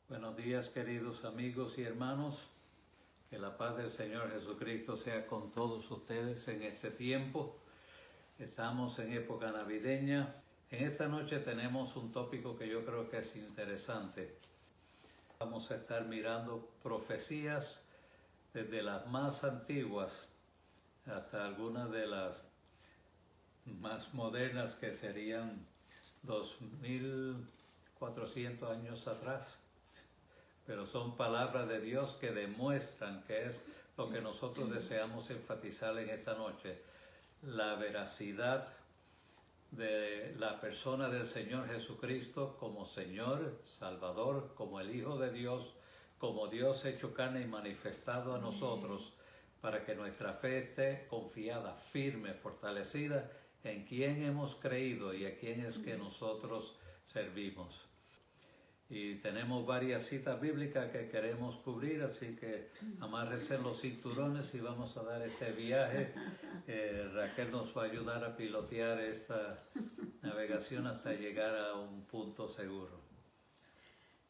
Buenos días, queridos amigos y hermanos. Que la paz del Señor Jesucristo sea con todos ustedes en este tiempo. Estamos en época navideña. En esta noche tenemos un tópico que yo creo que es interesante. Vamos a estar mirando profecías desde las más antiguas hasta algunas de las más modernas, que serían 2400 años atrás. Pero son palabras de Dios que demuestran que es lo que nosotros deseamos enfatizar en esta noche: la veracidad de la persona del Señor Jesucristo como Señor, Salvador, como el Hijo de Dios, como Dios hecho carne y manifestado a nosotros, para que nuestra fe esté confiada, firme, fortalecida en quien hemos creído y a quién es que nosotros servimos. Y tenemos varias citas bíblicas que queremos cubrir, así que amárrense los cinturones y vamos a dar este viaje. Raquel nos va a ayudar a pilotear esta navegación hasta llegar a un punto seguro.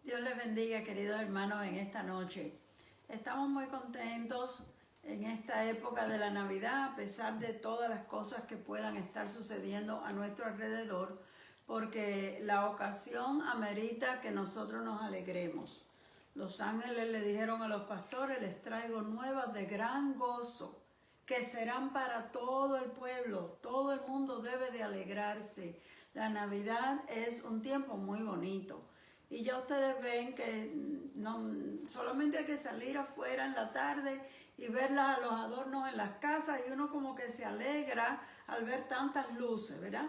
Dios les bendiga, queridos hermanos, en esta noche. Estamos muy contentos en esta época de la Navidad, a pesar de todas las cosas que puedan estar sucediendo a nuestro alrededor, porque la ocasión amerita que nosotros nos alegremos. Los ángeles le dijeron a los pastores: les traigo nuevas de gran gozo, que serán para todo el pueblo. Todo el mundo debe de alegrarse. La Navidad es un tiempo muy bonito. Y ya ustedes ven que no solamente hay que salir afuera en la tarde y ver los adornos en las casas, y uno como que se alegra al ver tantas luces, ¿verdad?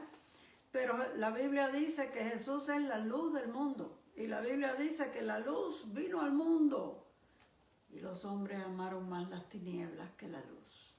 Pero la Biblia dice que Jesús es la luz del mundo. Y la Biblia dice que la luz vino al mundo y los hombres amaron más las tinieblas que la luz.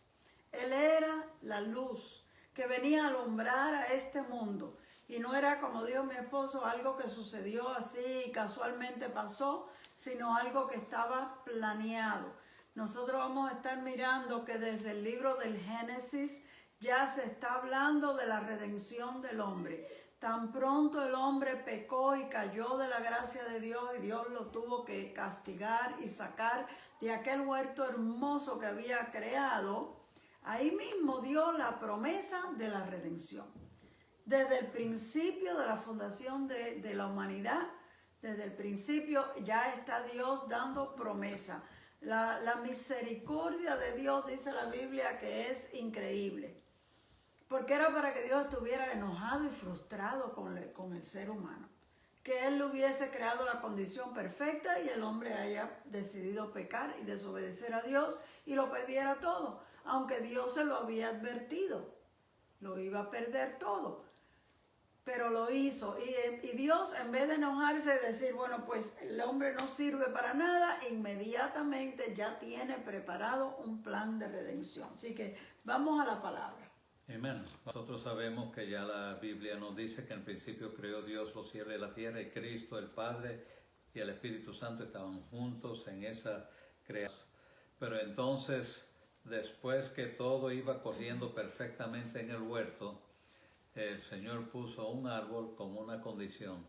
Él era la luz que venía a alumbrar a este mundo. Y no era, como dijo mi esposo, algo que sucedió así y casualmente pasó, sino algo que estaba planeado. Nosotros vamos a estar mirando que desde el libro del Génesis ya se está hablando de la redención del hombre. Tan pronto el hombre pecó y cayó de la gracia de Dios, y Dios lo tuvo que castigar y sacar de aquel huerto hermoso que había creado, ahí mismo dio la promesa de la redención. Desde el principio de la fundación de la humanidad, desde el principio ya está Dios dando promesa. La misericordia de Dios, dice la Biblia, que es increíble. Porque era para que Dios estuviera enojado y frustrado con el ser humano. Que Él hubiese creado la condición perfecta y el hombre haya decidido pecar y desobedecer a Dios y lo perdiera todo. Aunque Dios se lo había advertido, lo iba a perder todo. Pero lo hizo. Y Dios, en vez de enojarse y decir, bueno, pues el hombre no sirve para nada, inmediatamente ya tiene preparado un plan de redención. Así que vamos a la palabra. Amén. Nosotros sabemos que ya la Biblia nos dice que en principio creó Dios los cielos y la tierra, y Cristo, el Padre y el Espíritu Santo estaban juntos en esa creación. Pero entonces, después que todo iba corriendo perfectamente en el huerto, el Señor puso un árbol como una condición.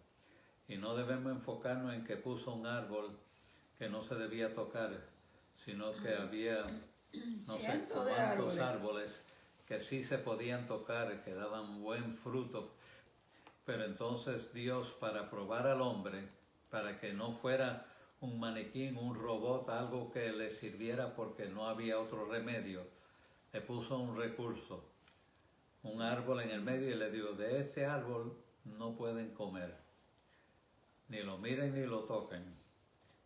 Y no debemos enfocarnos en que puso un árbol que no se debía tocar, sino que había no sé cuántos árboles que sí se podían tocar, que daban buen fruto. Pero entonces Dios, para probar al hombre, para que no fuera un maniquí, un robot, algo que le sirviera porque no había otro remedio, le puso un recurso, un árbol en el medio, y le dijo: de este árbol no pueden comer, ni lo miren ni lo toquen.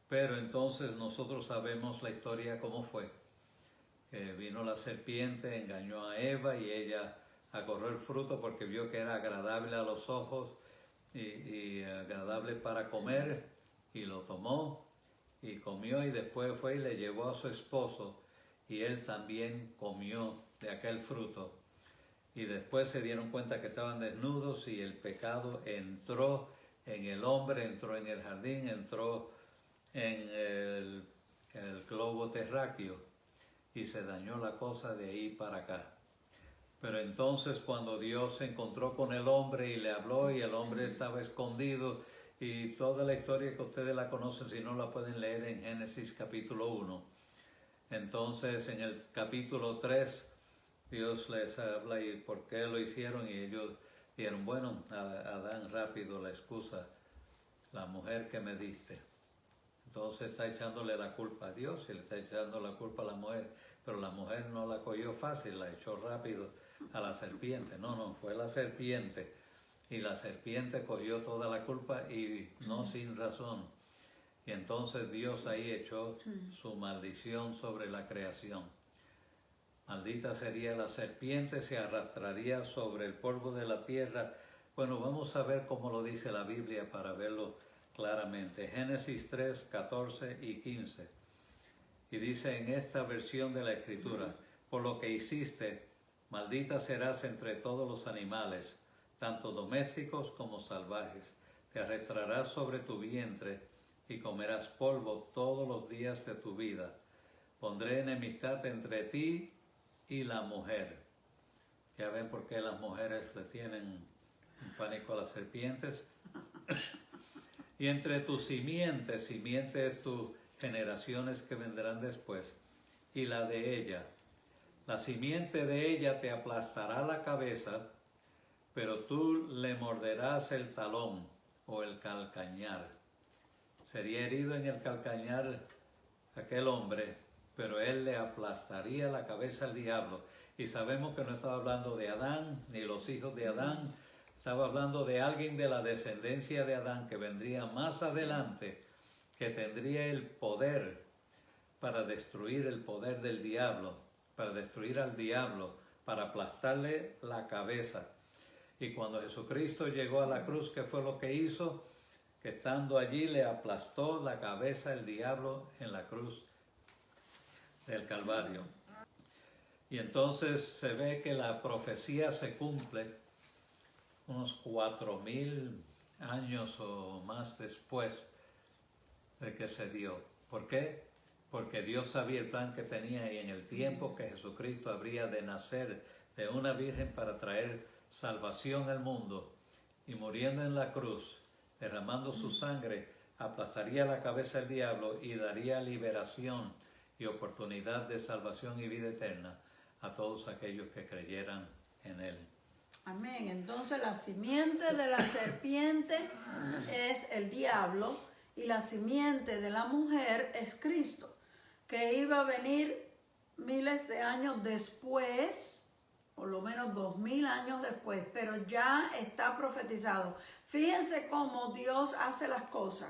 Pero entonces nosotros sabemos la historia cómo fue. Vino la serpiente, engañó a Eva, y ella agarró el fruto porque vio que era agradable a los ojos y agradable para comer, y lo tomó y comió, y después fue y le llevó a su esposo, y él también comió de aquel fruto. Y después se dieron cuenta que estaban desnudos, y el pecado entró en el hombre, entró en el jardín, entró en el globo terráqueo, y se dañó la cosa de ahí para acá. Pero entonces, cuando Dios se encontró con el hombre y le habló, y el hombre estaba escondido Y toda la historia que ustedes la conocen, si no la pueden leer en Génesis capítulo 1. Entonces en el capítulo 3 Dios les habla y por qué lo hicieron, y ellos dijeron, bueno, Adán, rápido la excusa, la mujer que me diste. Entonces está echándole la culpa a Dios y le está echando la culpa a la mujer, pero la mujer no la cogió fácil, la echó rápido a la serpiente. No, fue la serpiente, y la serpiente cogió toda la culpa y no sin razón. Y entonces Dios ahí echó su maldición sobre la creación. Maldita sería la serpiente, se arrastraría sobre el polvo de la tierra. Bueno, vamos a ver cómo lo dice la Biblia para verlo claramente. Génesis 3, 14 y 15. Y dice en esta versión de la Escritura, por lo que hiciste, maldita serás entre todos los animales, tanto domésticos como salvajes. Te arrastrarás sobre tu vientre y comerás polvo todos los días de tu vida. Pondré enemistad entre ti y la mujer. Ya ven por qué las mujeres le tienen un pánico a las serpientes. Y entre tus simientes, simientes tus generaciones que vendrán después, y la de ella. La simiente de ella te aplastará la cabeza, pero tú le morderás el talón o el calcañar. Sería herido en el calcañar aquel hombre, pero él le aplastaría la cabeza al diablo. Y sabemos que no estaba hablando de Adán, ni los hijos de Adán, estaba hablando de alguien de la descendencia de Adán que vendría más adelante, que tendría el poder para destruir el poder del diablo, para destruir al diablo, para aplastarle la cabeza. Y cuando Jesucristo llegó a la cruz, ¿qué fue lo que hizo? Que estando allí le aplastó la cabeza el diablo en la cruz del Calvario. Y entonces se ve que la profecía se cumple unos 4000 años o más después de que se dio. ¿Por qué? Porque Dios sabía el plan que tenía, y en el tiempo que Jesucristo habría de nacer de una virgen para traer salvación al mundo, y muriendo en la cruz, derramando su sangre, aplastaría la cabeza del diablo y daría liberación y oportunidad de salvación y vida eterna a todos aquellos que creyeran en él. Amén. Entonces la simiente de la serpiente es el diablo y la simiente de la mujer es Cristo, que iba a venir miles de años después, por lo menos 2000 años después, pero ya está profetizado. Fíjense cómo Dios hace las cosas.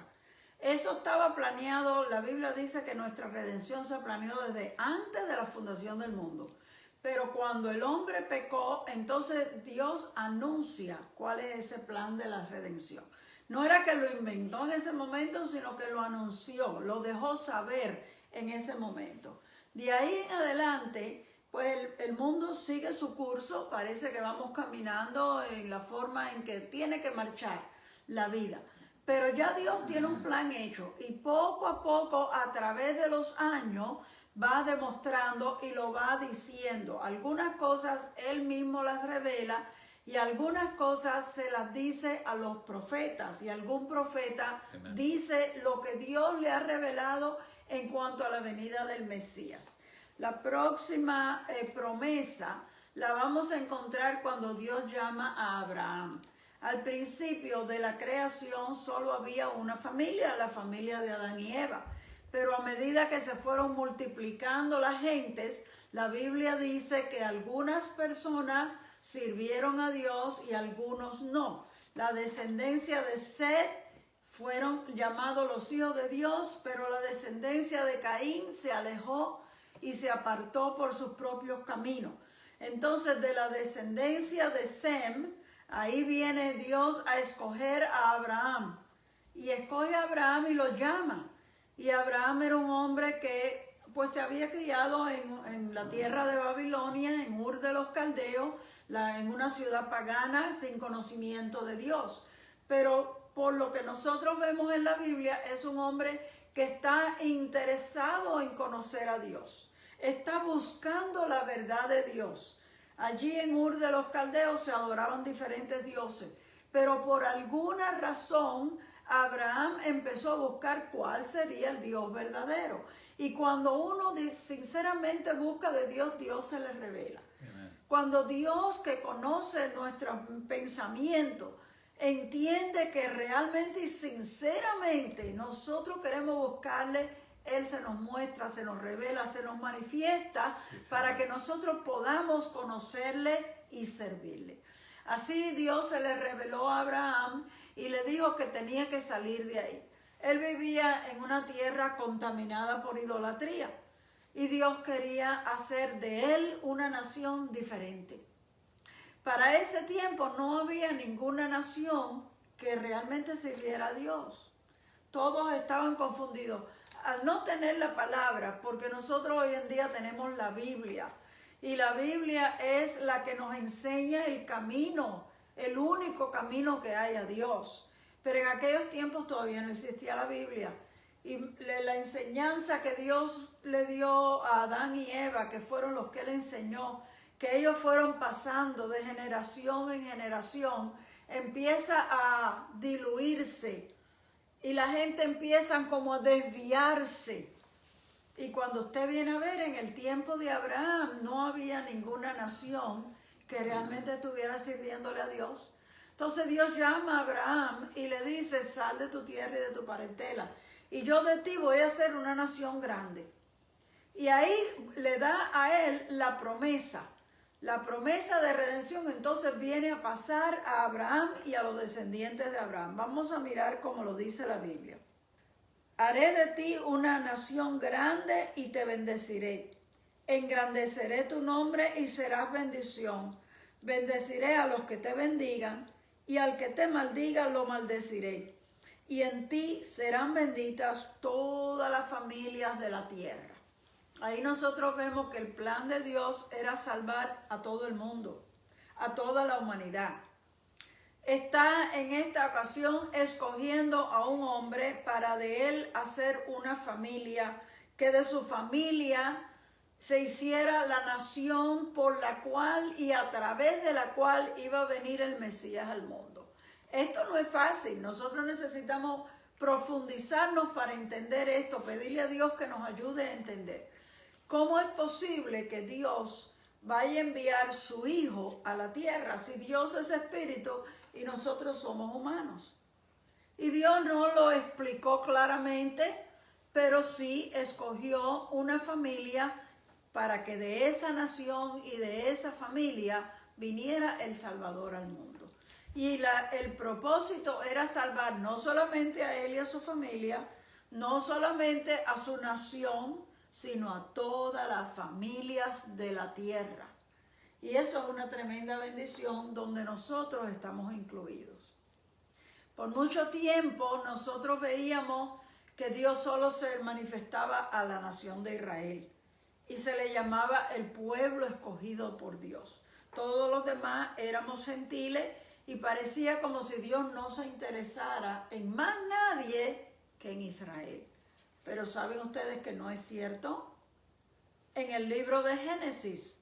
Eso estaba planeado, la Biblia dice que nuestra redención se planeó desde antes de la fundación del mundo. Pero cuando el hombre pecó, entonces Dios anuncia cuál es ese plan de la redención. No era que lo inventó en ese momento, sino que lo anunció, lo dejó saber en ese momento. De ahí en adelante, pues el mundo sigue su curso, parece que vamos caminando en la forma en que tiene que marchar la vida. Pero ya Dios tiene un plan hecho, y poco a poco, a través de los años, va demostrando y lo va diciendo. Algunas cosas Él mismo las revela, y algunas cosas se las dice a los profetas, y algún profeta dice lo que Dios le ha revelado en cuanto a la venida del Mesías. La próxima promesa la vamos a encontrar cuando Dios llama a Abraham. Al principio de la creación solo había una familia, la familia de Adán y Eva. Pero a medida que se fueron multiplicando las gentes, la Biblia dice que algunas personas sirvieron a Dios y algunos no. La descendencia de Set fueron llamados los hijos de Dios, pero la descendencia de Caín se alejó y se apartó por sus propios caminos. Entonces, de la descendencia de Sem, ahí viene Dios a escoger a Abraham. Y escoge a Abraham y lo llama. Y Abraham era un hombre que pues se había criado en la tierra de Babilonia, en Ur de los Caldeos, en una ciudad pagana sin conocimiento de Dios. Pero por lo que nosotros vemos en la Biblia, es un hombre que está interesado en conocer a Dios. Está buscando la verdad de Dios. Allí en Ur de los Caldeos se adoraban diferentes dioses, pero por alguna razón Abraham empezó a buscar cuál sería el Dios verdadero. Y cuando uno sinceramente busca de Dios, Dios se le revela. Amen. Cuando Dios, que conoce nuestros pensamientos, entiende que realmente y sinceramente nosotros queremos buscarle, Él se nos muestra, se nos revela, se nos manifiesta, Sí, para que nosotros podamos conocerle y servirle. Así Dios se le reveló a Abraham y le dijo que tenía que salir de ahí. Él vivía en una tierra contaminada por idolatría y Dios quería hacer de él una nación diferente. Para ese tiempo no había ninguna nación que realmente sirviera a Dios. Todos estaban confundidos. Al no tener la palabra, porque nosotros hoy en día tenemos la Biblia, y la Biblia es la que nos enseña el camino, el único camino que hay a Dios. Pero en aquellos tiempos todavía no existía la Biblia. Y la enseñanza que Dios le dio a Adán y Eva, que fueron los que Él enseñó, que ellos fueron pasando de generación en generación, empieza a diluirse. Y la gente empieza como a desviarse. Y cuando usted viene a ver, en el tiempo de Abraham no había ninguna nación que realmente estuviera sirviéndole a Dios. Entonces Dios llama a Abraham y le dice: sal de tu tierra y de tu parentela, y yo de ti voy a hacer una nación grande. Y ahí le da a él la promesa de redención. Entonces viene a pasar a Abraham y a los descendientes de Abraham. Vamos a mirar cómo lo dice la Biblia. Haré de ti una nación grande y te bendeciré. Engrandeceré tu nombre y serás bendición. Bendeciré a los que te bendigan, y al que te maldiga lo maldeciré. Y en ti serán benditas todas las familias de la tierra. Ahí nosotros vemos que el plan de Dios era salvar a todo el mundo, a toda la humanidad. Está en esta ocasión escogiendo a un hombre para de él hacer una familia, que de su familia se hiciera la nación por la cual y a través de la cual iba a venir el Mesías al mundo. Esto no es fácil. Nosotros necesitamos profundizarnos para entender esto, pedirle a Dios que nos ayude a entender. ¿Cómo es posible que Dios vaya a enviar su Hijo a la tierra si Dios es espíritu y nosotros somos humanos? Y Dios no lo explicó claramente, pero sí escogió una familia para que de esa nación y de esa familia viniera el Salvador al mundo. Y el propósito era salvar no solamente a él y a su familia, no solamente a su nación, sino a todas las familias de la tierra. Y eso es una tremenda bendición donde nosotros estamos incluidos. Por mucho tiempo nosotros veíamos que Dios solo se manifestaba a la nación de Israel y se le llamaba el pueblo escogido por Dios. Todos los demás éramos gentiles y parecía como si Dios no se interesara en más nadie que en Israel. Pero ¿saben ustedes que no es cierto? En el libro de Génesis,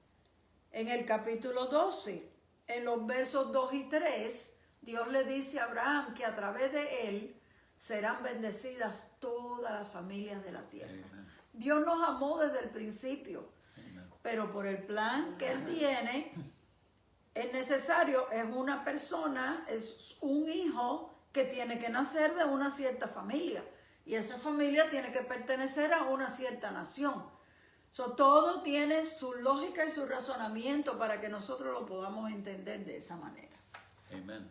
en el capítulo 12, en los versos 2 y 3, Dios le dice a Abraham que a través de él serán bendecidas todas las familias de la tierra. Amen. Dios nos amó desde el principio, Amen. Pero por el plan que Él tiene, es necesario, es una persona, es un hijo que tiene que nacer de una cierta familia. Y esa familia tiene que pertenecer a una cierta nación. Todo tiene su lógica y su razonamiento para que nosotros lo podamos entender de esa manera. Amén.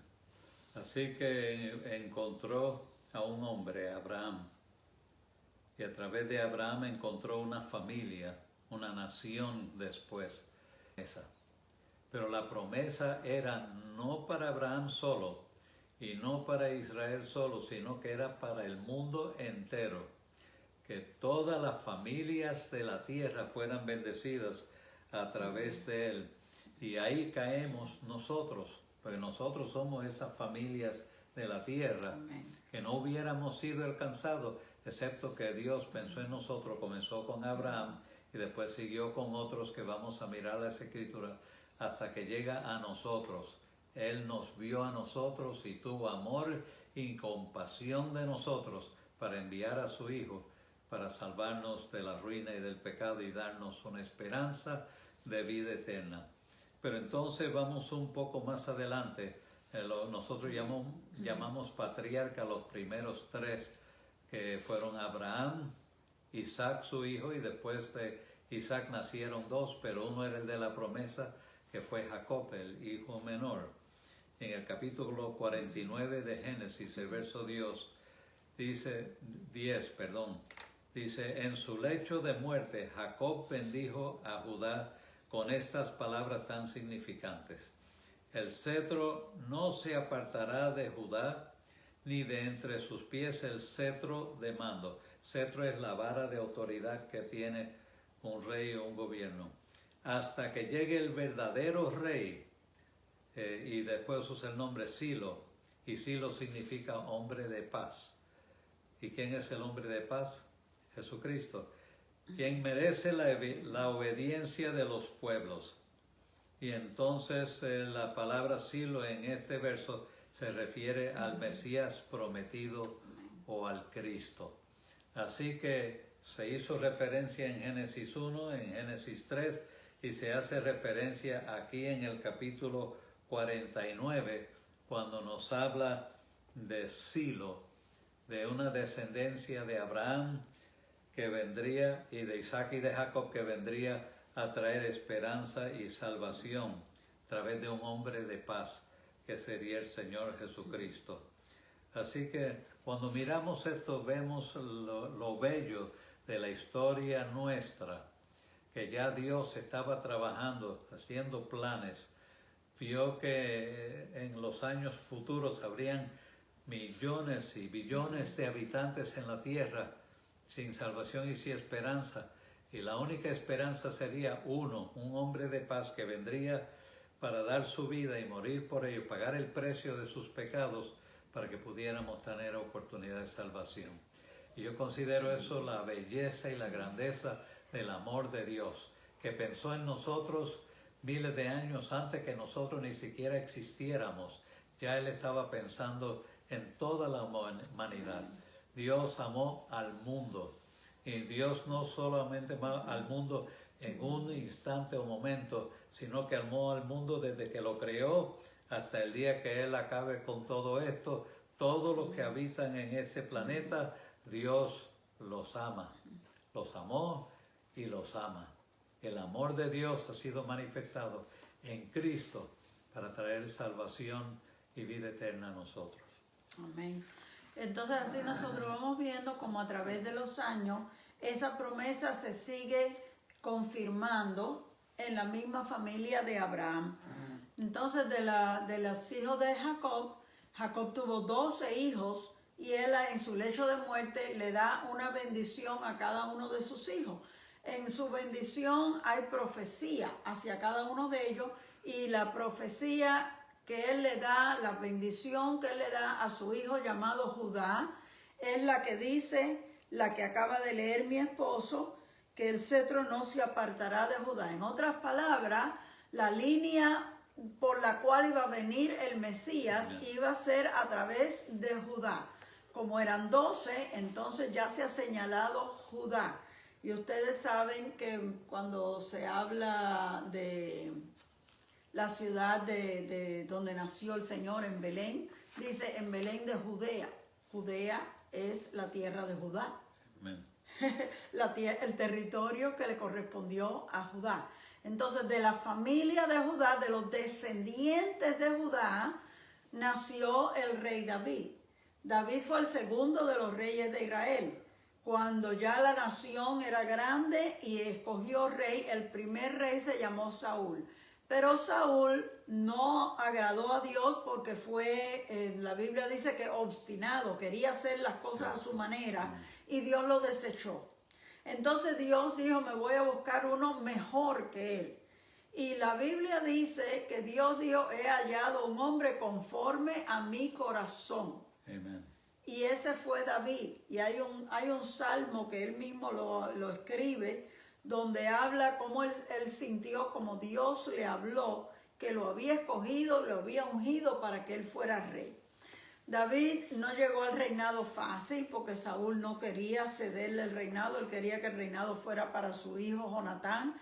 Así que encontró a un hombre, Abraham, y a través de Abraham encontró una familia, una nación después. Pero la promesa era no para Abraham solo y no para Israel solo, sino que era para el mundo entero. Que todas las familias de la tierra fueran bendecidas a través de él. Y ahí caemos nosotros, porque nosotros somos esas familias de la tierra. Amén. Que no hubiéramos sido alcanzados, excepto que Dios pensó en nosotros, comenzó con Abraham y después siguió con otros que vamos a mirar las escrituras hasta que llega a nosotros. Él nos vio a nosotros y tuvo amor incompasión de nosotros para enviar a su Hijo para salvarnos de la ruina y del pecado y darnos una esperanza de vida eterna. Pero entonces vamos un poco más adelante. Nosotros llamamos patriarca a los primeros tres, que fueron Abraham, Isaac su hijo, y después de Isaac nacieron dos, pero uno era el de la promesa, que fue Jacob, el hijo menor. En el capítulo 49 de Génesis, el verso 10, dice, en su lecho de muerte, Jacob bendijo a Judá con estas palabras tan significantes: el cetro no se apartará de Judá, ni de entre sus pies el cetro de mando. Cetro es la vara de autoridad que tiene un rey o un gobierno. Hasta que llegue el verdadero rey, y después usa el nombre Silo, y Silo significa hombre de paz. ¿Y quién es el hombre de paz? Jesucristo, quien merece la obediencia de los pueblos. Y entonces la palabra Silo en este verso se refiere al Mesías prometido o al Cristo. Así que se hizo referencia en Génesis 1, en Génesis 3, y se hace referencia aquí en el capítulo 49, cuando nos habla de Silo, de una descendencia de Abraham que vendría, y de Isaac y de Jacob, que vendría a traer esperanza y salvación a través de un hombre de paz, que sería el Señor Jesucristo. Así que cuando miramos esto, vemos lo bello de la historia nuestra, que ya Dios estaba trabajando, haciendo planes. Vio que en los años futuros habrían millones y billones de habitantes en la tierra sin salvación y sin esperanza. Y la única esperanza sería un hombre de paz que vendría para dar su vida y morir por ello, pagar el precio de sus pecados para que pudiéramos tener oportunidad de salvación. Y yo considero eso la belleza y la grandeza del amor de Dios, que pensó en nosotros miles de años antes que nosotros ni siquiera existiéramos. Ya Él estaba pensando en toda la humanidad. Dios amó al mundo, y Dios no solamente amó al mundo en un instante o momento, sino que amó al mundo desde que lo creó hasta el día que Él acabe con todo esto. Todos los que habitan en este planeta, Dios los ama, los amó y los ama. El amor de Dios ha sido manifestado en Cristo para traer salvación y vida eterna a nosotros. Amén. Entonces así nosotros vamos viendo como a través de los años esa promesa se sigue confirmando en la misma familia de Abraham. Entonces de los hijos de Jacob, Jacob tuvo 12 hijos, y él en su lecho de muerte le da una bendición a cada uno de sus hijos. En su bendición hay profecía hacia cada uno de ellos, y la profecía que él le da, la bendición que él le da a su hijo llamado Judá, es la que dice, la que acaba de leer mi esposo, que el cetro no se apartará de Judá. En otras palabras, la línea por la cual iba a venir el Mesías iba a ser a través de Judá. Como eran 12, entonces ya se ha señalado Judá. Y ustedes saben que cuando se habla de la ciudad de donde nació el Señor, en Belén, dice en Belén de Judea. Judea es la tierra de Judá. Amén. El territorio que le correspondió a Judá. Entonces, de la familia de Judá, de los descendientes de Judá, nació el rey David. David fue el segundo de los reyes de Israel. Cuando ya la nación era grande y escogió rey, el primer rey se llamó Saúl. Pero Saúl no agradó a Dios porque fue, la Biblia dice que obstinado, quería hacer las cosas a su manera, y Dios lo desechó. Entonces Dios dijo, me voy a buscar uno mejor que él. Y la Biblia dice que Dios dijo, he hallado un hombre conforme a mi corazón. Amen. Y ese fue David. Y hay un salmo que él mismo lo escribe, donde habla cómo él sintió, como Dios le habló, que lo había escogido, lo había ungido para que él fuera rey. David no llegó al reinado fácil porque Saúl no quería cederle el reinado, él quería que el reinado fuera para su hijo Jonatán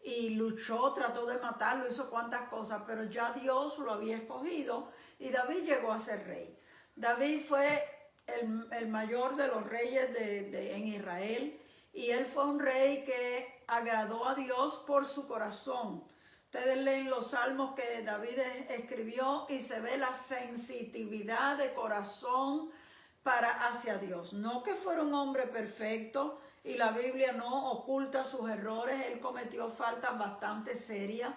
y luchó, trató de matarlo, hizo cuantas cosas, pero ya Dios lo había escogido y David llegó a ser rey. David fue el mayor de los reyes en Israel y él fue un rey que agradó a Dios por su corazón. Ustedes leen los salmos que David escribió y se ve la sensitividad de corazón hacia Dios. No que fuera un hombre perfecto y la Biblia no oculta sus errores, él cometió faltas bastante serias,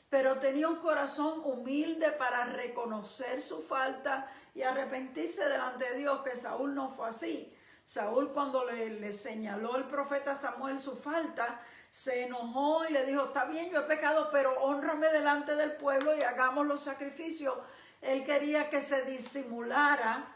pero tenía un corazón humilde para reconocer su falta y arrepentirse delante de Dios, que Saúl no fue así. Saúl, cuando le señaló el profeta Samuel su falta, se enojó y le dijo, está bien, yo he pecado, pero hónrame delante del pueblo y hagamos los sacrificios. Él quería que se disimulara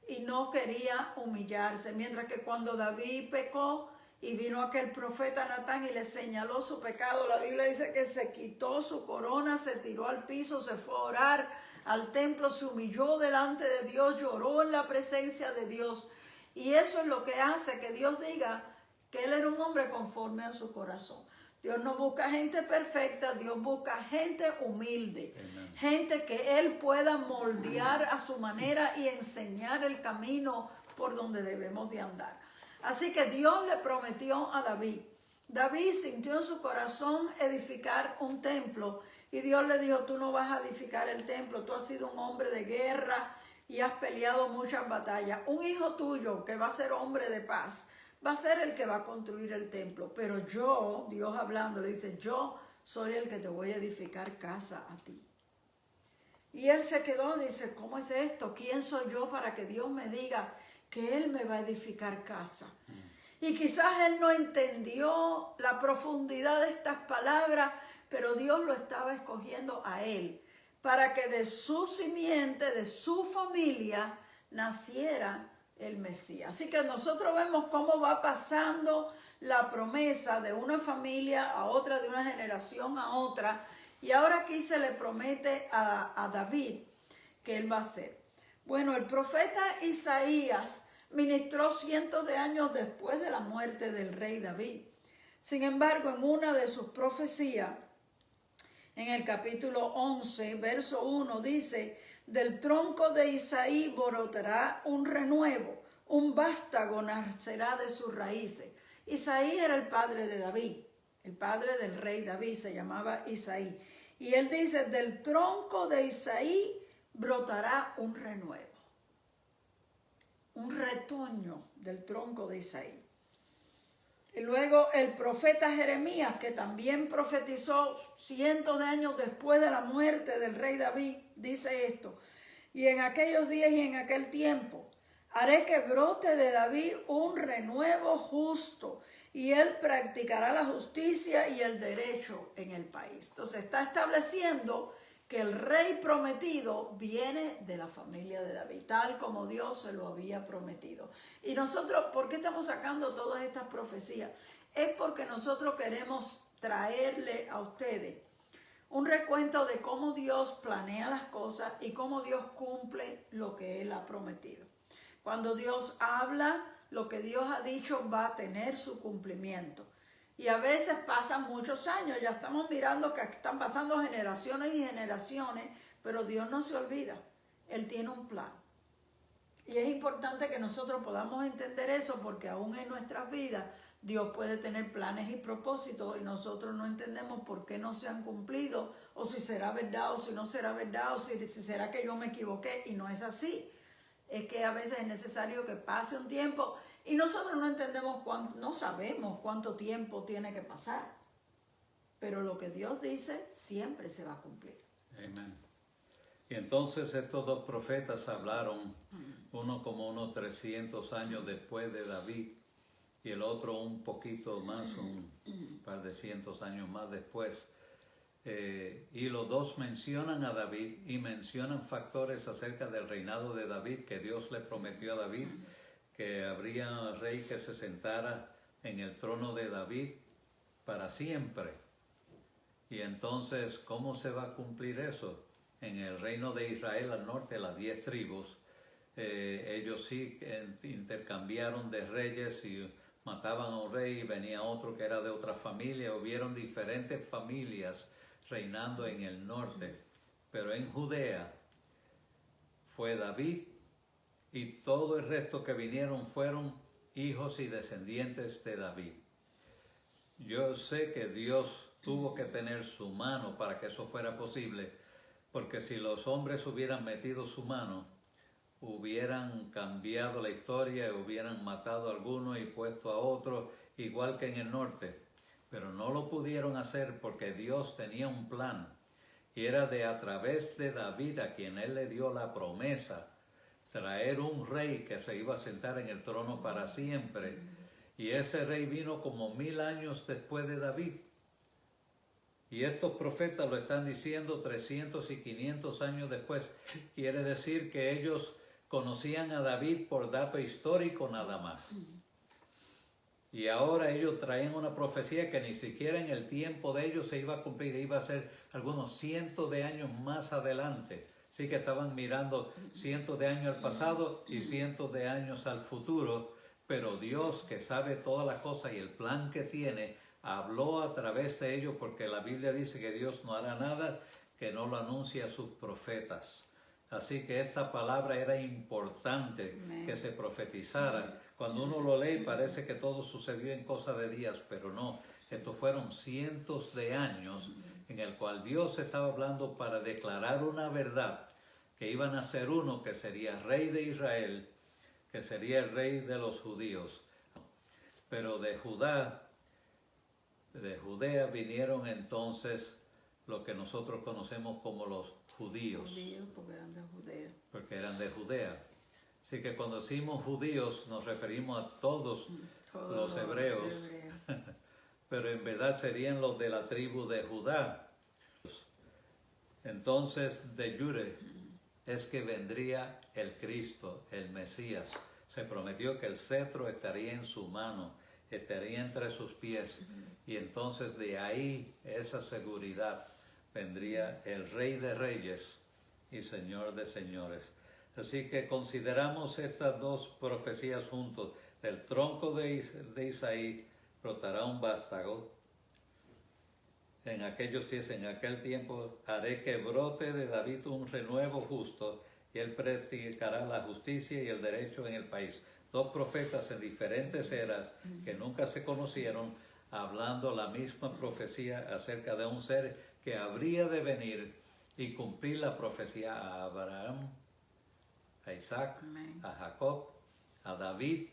y no quería humillarse. Mientras que cuando David pecó y vino aquel profeta Natán y le señaló su pecado, la Biblia dice que se quitó su corona, se tiró al piso, se fue a orar al templo, se humilló delante de Dios, lloró en la presencia de Dios. Y eso es lo que hace que Dios diga que él era un hombre conforme a su corazón. Dios no busca gente perfecta, Dios busca gente humilde. Amen. Gente que él pueda moldear a su manera y enseñar el camino por donde debemos de andar. Así que Dios le prometió a David. David sintió en su corazón edificar un templo y Dios le dijo, tú no vas a edificar el templo, tú has sido un hombre de guerra y has peleado muchas batallas. Un hijo tuyo que va a ser hombre de paz va a ser el que va a construir el templo, pero yo, Dios hablando, le dice, yo soy el que te voy a edificar casa a ti. Y él se quedó, dice, ¿cómo es esto? ¿Quién soy yo para que Dios me diga que él me va a edificar casa? Y quizás él no entendió la profundidad de estas palabras, pero Dios lo estaba escogiendo a él, para que de su simiente, de su familia, naciera el Mesías. Así que nosotros vemos cómo va pasando la promesa de una familia a otra, de una generación a otra, y ahora aquí se le promete a David que él va a ser. Bueno, el profeta Isaías ministró cientos de años después de la muerte del rey David. Sin embargo, en una de sus profecías, en el capítulo 11, verso 1, dice, del tronco de Isaí brotará un renuevo, un vástago nacerá de sus raíces. Isaí era el padre de David, el padre del rey David se llamaba Isaí. Y él dice, del tronco de Isaí brotará un renuevo, un retoño del tronco de Isaí. Y luego el profeta Jeremías, que también profetizó cientos de años después de la muerte del rey David, dice esto, y en aquellos días y en aquel tiempo haré que brote de David un renuevo justo y él practicará la justicia y el derecho en el país. Entonces está estableciendo que el rey prometido viene de la familia de David, tal como Dios se lo había prometido. Y nosotros, ¿por qué estamos sacando todas estas profecías? Es porque nosotros queremos traerle a ustedes un recuento de cómo Dios planea las cosas y cómo Dios cumple lo que Él ha prometido. Cuando Dios habla, lo que Dios ha dicho va a tener su cumplimiento. Y a veces pasan muchos años, ya estamos mirando que están pasando generaciones y generaciones, pero Dios no se olvida, Él tiene un plan. Y es importante que nosotros podamos entender eso porque aún en nuestras vidas Dios puede tener planes y propósitos y nosotros no entendemos por qué no se han cumplido o si será verdad o si no será verdad o si será que yo me equivoqué y no es así. Es que a veces es necesario que pase un tiempo y nosotros no entendemos no sabemos cuánto tiempo tiene que pasar. Pero lo que Dios dice siempre se va a cumplir. Amén. Y entonces estos dos profetas hablaron, uno como unos 300 años después de David y el otro un poquito más, un par de cientos años más después. Y los dos mencionan a David y mencionan factores acerca del reinado de David, que Dios le prometió a David, que habría un rey que se sentara en el trono de David para siempre. Y entonces, ¿cómo se va a cumplir eso? En el reino de Israel al norte, las 10 tribus, ellos sí intercambiaron de reyes y mataban a un rey y venía otro que era de otra familia. Hubieron diferentes familias reinando en el norte, pero en Judea fue David y todo el resto que vinieron fueron hijos y descendientes de David. Yo sé que Dios tuvo que tener su mano para que eso fuera posible, porque si los hombres hubieran metido su mano, hubieran cambiado la historia, hubieran matado a alguno y puesto a otro, igual que en el norte. Pero no lo pudieron hacer porque Dios tenía un plan, y era de a través de David, a quien él le dio la promesa, traer un rey que se iba a sentar en el trono para siempre. Y ese rey vino como 1000 años después de David. Y estos profetas lo están diciendo 300 y 500 años después. Quiere decir que ellos conocían a David por dato histórico nada más. Y ahora ellos traen una profecía que ni siquiera en el tiempo de ellos se iba a cumplir, iba a ser algunos cientos de años más adelante. Así que estaban mirando cientos de años al pasado y cientos de años al futuro, pero Dios, que sabe todas las cosas y el plan que tiene, habló a través de ellos, porque la Biblia dice que Dios no hará nada que no lo anuncie a sus profetas. Así que esta palabra era importante que se profetizara. Cuando uno lo lee parece que todo sucedió en cosa de días, pero no. Estos fueron cientos de años en el cual Dios estaba hablando para declarar una verdad, que iban a ser uno que sería rey de Israel, que sería el rey de los judíos. Pero de Judea vinieron entonces lo que nosotros conocemos como los judíos. Porque eran de Judea. Así que cuando decimos judíos nos referimos a todos los hebreos, pero en verdad serían los de la tribu de Judá. Entonces de Jure es que vendría el Cristo, el Mesías. Se prometió que el cetro estaría en su mano, estaría entre sus pies, y entonces de ahí esa seguridad vendría el Rey de Reyes y Señor de Señores. Así que consideramos estas dos profecías juntos. Del tronco de Isaí brotará un vástago. En aquel tiempo haré que brote de David un renuevo justo, y él practicará la justicia y el derecho en el país. Dos profetas en diferentes eras que nunca se conocieron, hablando la misma profecía acerca de un ser que habría de venir y cumplir la profecía a Abraham, a Isaac, a Jacob, a David,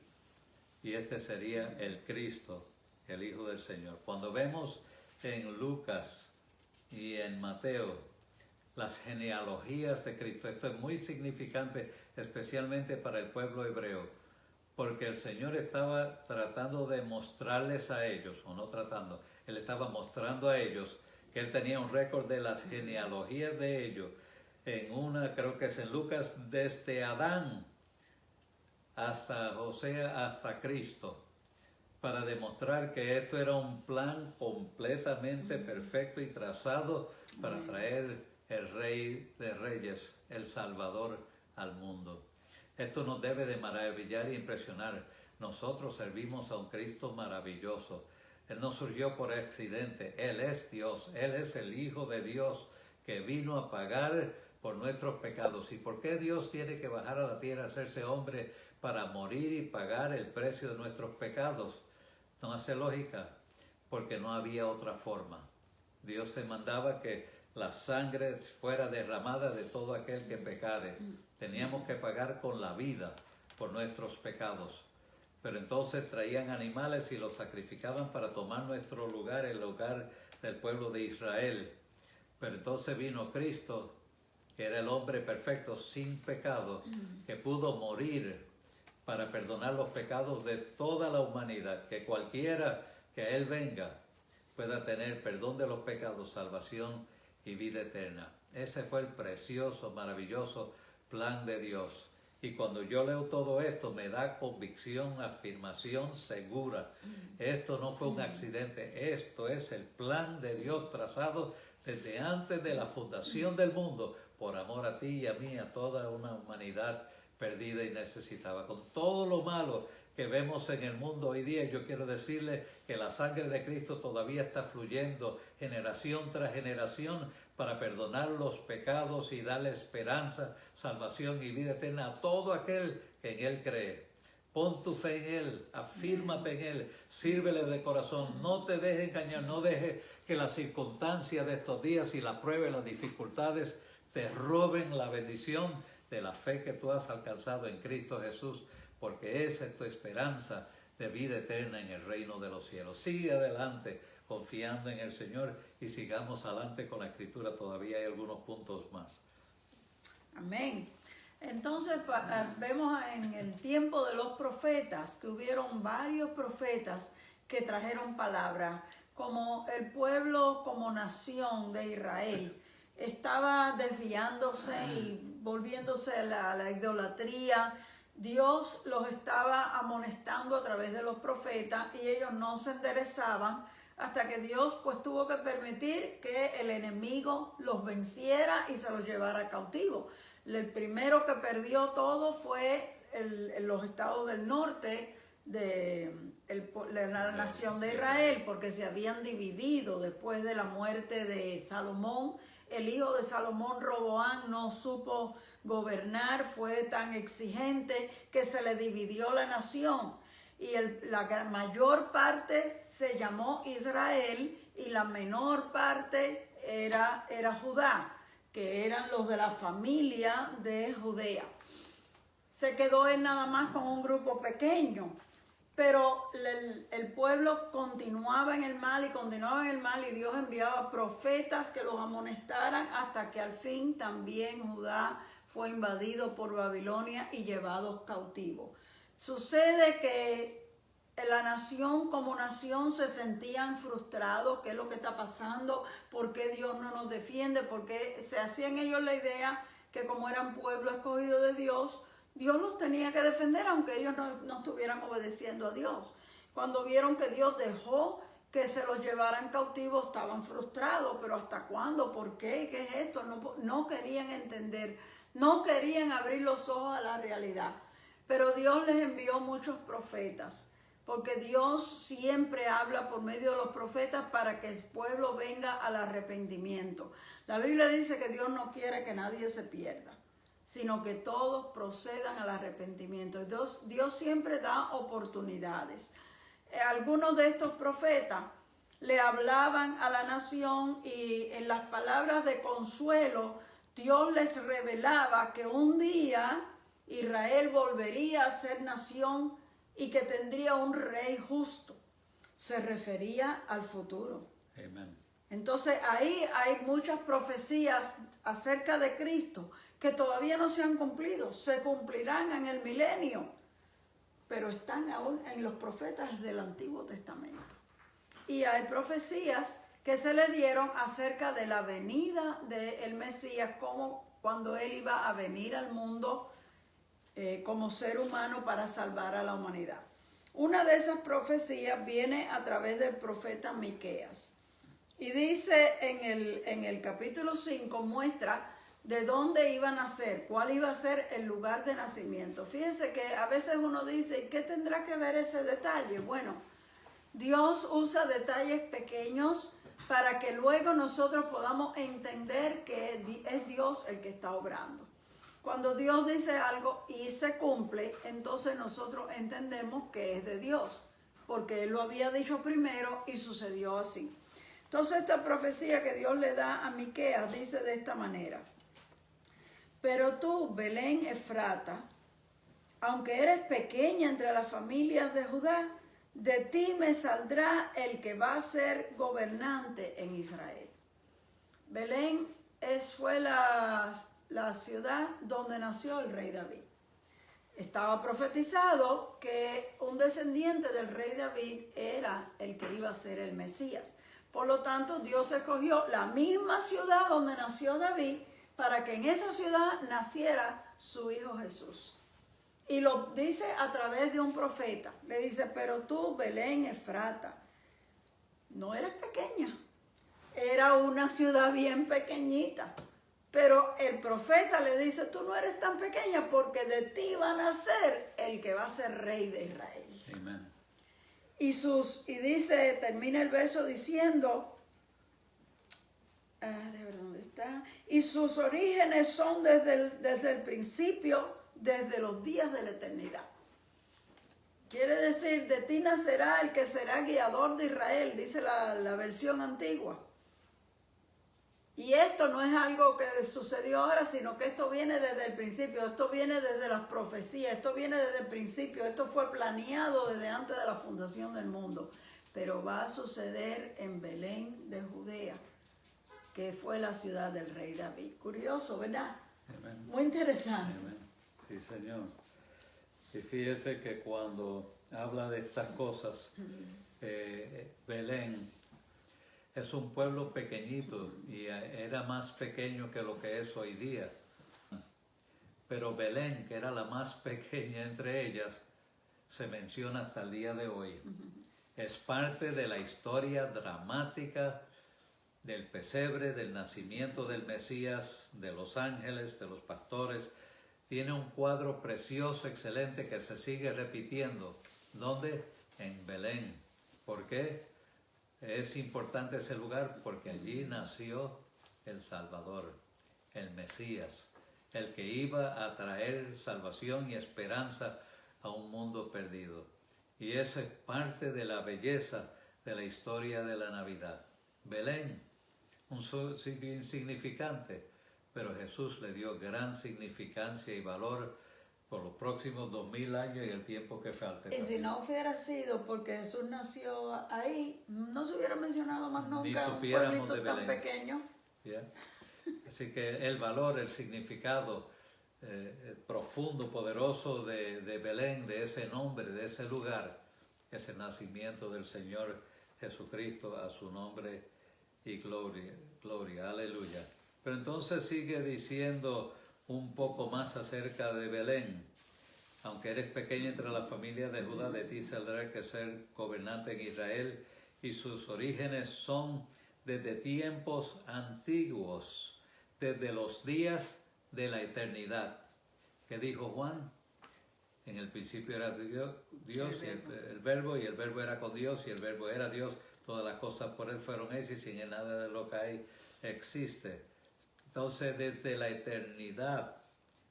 y este sería el Cristo, el Hijo del Señor. Cuando vemos en Lucas y en Mateo las genealogías de Cristo, esto es muy significante, especialmente para el pueblo hebreo, porque el Señor estaba tratando de mostrarles a ellos, o no tratando, Él estaba mostrando a ellos que Él tenía un récord de las genealogías de ellos. En una, creo que es en Lucas, desde Adán hasta José, hasta Cristo, para demostrar que esto era un plan completamente perfecto y trazado para traer el Rey de Reyes, el Salvador al mundo. Esto nos debe de maravillar e impresionar. Nosotros servimos a un Cristo maravilloso. Él no surgió por accidente. Él es Dios. Él es el Hijo de Dios que vino a pagar por nuestros pecados. ¿Y por qué Dios tiene que bajar a la tierra a hacerse hombre para morir y pagar el precio de nuestros pecados? No hace lógica, porque no había otra forma. Dios se mandaba que la sangre fuera derramada de todo aquel que pecare. Teníamos que pagar con la vida por nuestros pecados. Pero entonces traían animales y los sacrificaban para tomar nuestro lugar, el lugar del pueblo de Israel. Pero entonces vino Cristo, que era el hombre perfecto, sin pecado, que pudo morir para perdonar los pecados de toda la humanidad, que cualquiera que a Él venga pueda tener perdón de los pecados, salvación y vida eterna. Ese fue el precioso, maravilloso plan de Dios. Y cuando yo leo todo esto me da convicción, afirmación segura. Esto no fue un accidente, esto es el plan de Dios trazado desde antes de la fundación del mundo, por amor a ti y a mí, a toda una humanidad perdida y necesitada. Con todo lo malo que vemos en el mundo hoy día, yo quiero decirle que la sangre de Cristo todavía está fluyendo generación tras generación para perdonar los pecados y darle esperanza, salvación y vida eterna a todo aquel que en Él cree. Pon tu fe en Él, afírmate en Él, sírvele de corazón, no te dejes engañar, no dejes que las circunstancias de estos días y la prueba y las dificultades te roben la bendición de la fe que tú has alcanzado en Cristo Jesús, porque esa es tu esperanza de vida eterna en el reino de los cielos. Sigue adelante confiando en el Señor y sigamos adelante con la Escritura. Todavía hay algunos puntos más. Amén. Entonces vemos en el tiempo de los profetas que hubieron varios profetas que trajeron palabras, como el pueblo como nación de Israel estaba desviándose y volviéndose a la idolatría. Dios los estaba amonestando a través de los profetas y ellos no se enderezaban hasta que Dios pues tuvo que permitir que el enemigo los venciera y se los llevara cautivo. El primero que perdió todo fue los estados del norte de la nación de Israel, porque se habían dividido después de la muerte de Salomón. El hijo de Salomón, Roboam, no supo gobernar, fue tan exigente que se le dividió la nación. Y la mayor parte se llamó Israel y la menor parte era Judá, que eran los de la familia de Judea. Se quedó él nada más con un grupo pequeño, pero el pueblo continuaba en el mal y Dios enviaba profetas que los amonestaran hasta que al fin también Judá fue invadido por Babilonia y llevados cautivos. Sucede que la nación como nación se sentían frustrados. ¿Qué es lo que está pasando? ¿Por qué Dios no nos defiende? Porque se hacían ellos la idea que como eran pueblo escogido de Dios, Dios los tenía que defender aunque ellos no estuvieran obedeciendo a Dios. Cuando vieron que Dios dejó que se los llevaran cautivos, estaban frustrados. ¿Pero hasta cuándo? ¿Por qué? ¿Qué es esto? No querían entender, no querían abrir los ojos a la realidad. Pero Dios les envió muchos profetas, porque Dios siempre habla por medio de los profetas para que el pueblo venga al arrepentimiento. La Biblia dice que Dios no quiere que nadie se pierda, sino que todos procedan al arrepentimiento. Dios siempre da oportunidades. Algunos de estos profetas le hablaban a la nación y en las palabras de consuelo Dios les revelaba que un día Israel volvería a ser nación y que tendría un rey justo. Se refería al futuro. Amén. Entonces ahí hay muchas profecías acerca de Cristo que todavía no se han cumplido. Se cumplirán en el milenio, pero están aún en los profetas del Antiguo Testamento. Y hay profecías que se le dieron acerca de la venida del Mesías, como cuando él iba a venir al mundo como ser humano para salvar a la humanidad. Una de esas profecías viene a través del profeta Miqueas. Y dice en el capítulo 5, muestra de dónde iba a nacer, cuál iba a ser el lugar de nacimiento. Fíjense que a veces uno dice, ¿y qué tendrá que ver ese detalle? Bueno, Dios usa detalles pequeños para que luego nosotros podamos entender que es Dios el que está obrando. Cuando Dios dice algo y se cumple, entonces nosotros entendemos que es de Dios, porque Él lo había dicho primero y sucedió así. Entonces esta profecía que Dios le da a Miqueas dice de esta manera: pero tú, Belén Efrata, aunque eres pequeña entre las familias de Judá, de ti me saldrá el que va a ser gobernante en Israel. Belén fue la ciudad donde nació el rey David. Estaba profetizado que un descendiente del rey David era el que iba a ser el Mesías. Por lo tanto, Dios escogió la misma ciudad donde nació David para que en esa ciudad naciera su hijo Jesús. Y lo dice a través de un profeta. Le dice, pero tú, Belén Efrata, no eres pequeña. Era una ciudad bien pequeñita. Pero el profeta le dice, tú no eres tan pequeña porque de ti va a nacer el que va a ser rey de Israel. Amen. Y dice, termina el verso diciendo, de ver dónde está, y sus orígenes son desde el principio, desde los días de la eternidad. Quiere decir, de ti nacerá el que será guiador de Israel, dice la versión antigua. Y esto no es algo que sucedió ahora, sino que esto viene desde el principio, esto viene desde las profecías, esto viene desde el principio, esto fue planeado desde antes de la fundación del mundo. Pero va a suceder en Belén de Judea, que fue la ciudad del rey David. Curioso, ¿verdad? Amen. Muy interesante. Amen. Sí, Señor. Y fíjese que cuando habla de estas cosas, Belén es un pueblo pequeñito y era más pequeño que lo que es hoy día. Pero Belén, que era la más pequeña entre ellas, se menciona hasta el día de hoy. Es parte de la historia dramática del pesebre, del nacimiento del Mesías, de los ángeles, de los pastores. Tiene un cuadro precioso, excelente, que se sigue repitiendo. ¿Dónde? En Belén. ¿Por qué? Es importante ese lugar porque allí nació el Salvador, el Mesías, el que iba a traer salvación y esperanza a un mundo perdido. Y esa es parte de la belleza de la historia de la Navidad. Belén, un sitio insignificante, pero Jesús le dio gran significancia y valor por los próximos 2000 años y el tiempo que falte. Y si no hubiera sido porque Jesús nació ahí, no se hubiera mencionado más nunca un pueblito tan pequeño. ¿Yeah? Así que el valor, el significado profundo, poderoso de Belén, de ese nombre, de ese lugar, es el nacimiento del Señor Jesucristo, a su nombre y gloria, aleluya. Pero entonces sigue diciendo un poco más acerca de Belén. Aunque eres pequeña entre la familia de Judá, de ti saldrá que ser gobernante en Israel, y sus orígenes son desde tiempos antiguos, desde los días de la eternidad. ¿Qué dijo Juan? En el principio era Dios y el verbo, y el verbo era con Dios, y el verbo era Dios. Todas las cosas por él fueron hechas, y sin él nada de lo que hay existe. Entonces, desde la eternidad,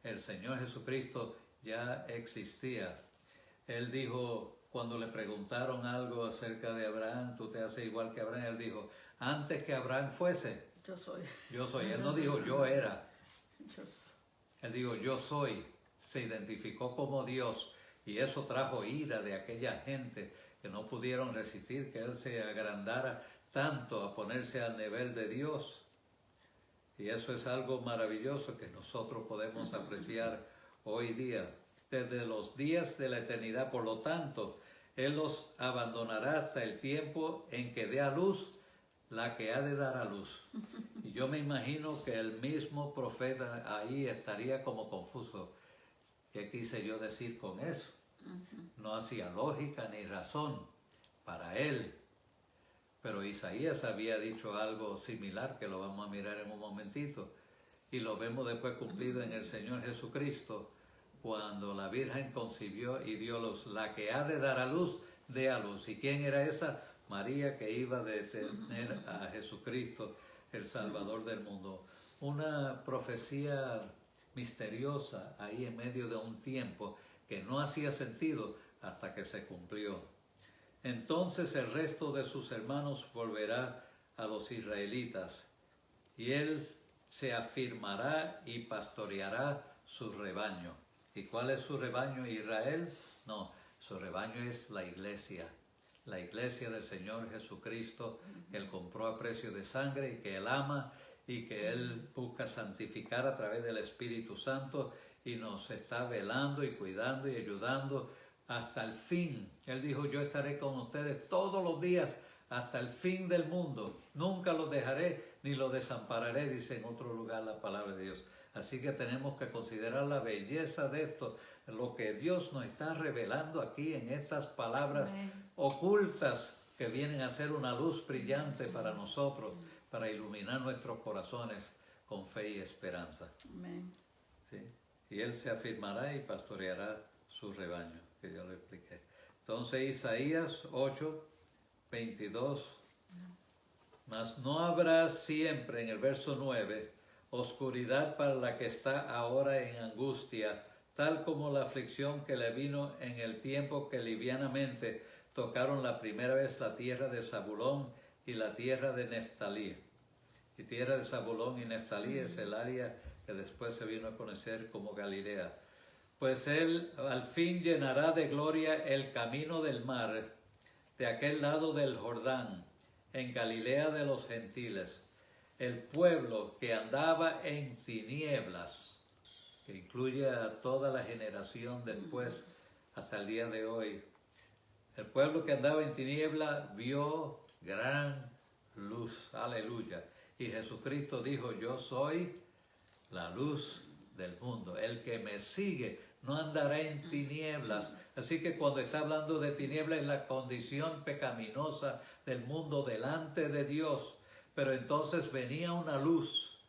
el Señor Jesucristo ya existía. Él dijo, cuando le preguntaron algo acerca de Abraham, tú te haces igual que Abraham, él dijo, antes que Abraham fuese, yo soy. Yo soy. Él no dijo, yo era. Yo soy. Él dijo, yo soy. Se identificó como Dios, y eso trajo ira de aquella gente que no pudieron resistir que Él se agrandara tanto a ponerse al nivel de Dios. Y eso es algo maravilloso que nosotros podemos apreciar hoy día, desde los días de la eternidad. Por lo tanto, Él los abandonará hasta el tiempo en que dé a luz la que ha de dar a luz. Y yo me imagino que el mismo profeta ahí estaría como confuso. ¿Qué quise yo decir con eso? No hacía lógica ni razón para él. Pero Isaías había dicho algo similar, que lo vamos a mirar en un momentito, y lo vemos después cumplido en el Señor Jesucristo, cuando la Virgen concibió y dio luz. La que ha de dar a luz, dé a luz. ¿Y quién era esa? María, que iba a tener a Jesucristo, el Salvador del mundo. Una profecía misteriosa ahí en medio de un tiempo que no hacía sentido hasta que se cumplió. Entonces el resto de sus hermanos volverá a los israelitas, y él se afirmará y pastoreará su rebaño. ¿Y cuál es su rebaño? ¿Israel? No, su rebaño es la iglesia del Señor Jesucristo, que Él compró a precio de sangre y que Él ama y que Él busca santificar a través del Espíritu Santo, y nos está velando y cuidando y ayudando hasta el fin. Él dijo, yo estaré con ustedes todos los días hasta el fin del mundo. Nunca los dejaré ni los desampararé, dice en otro lugar la palabra de Dios. Así que tenemos que considerar la belleza de esto, lo que Dios nos está revelando aquí en estas palabras ocultas que vienen a ser una luz brillante para nosotros, para iluminar nuestros corazones, con fe y esperanza. Amén. ¿Sí? Y Él se afirmará y pastoreará su rebaño, que yo le expliqué. Entonces Isaías 8, 22. Mas no habrá siempre, en el verso 9, oscuridad para la que está ahora en angustia, tal como la aflicción que le vino en el tiempo que livianamente tocaron la primera vez la tierra de Zabulón y la tierra de Neftalí. Y tierra de Zabulón y Neftalí es el área que después se vino a conocer como Galilea. Pues Él al fin llenará de gloria el camino del mar, de aquel lado del Jordán, en Galilea de los gentiles. El pueblo que andaba en tinieblas, que incluye a toda la generación después hasta el día de hoy. El pueblo que andaba en tinieblas vio gran luz. Aleluya. Y Jesucristo dijo, yo soy la luz del mundo. El que me sigue no andará en tinieblas. Así que cuando está hablando de tinieblas es la condición pecaminosa del mundo delante de Dios. Pero entonces venía una luz.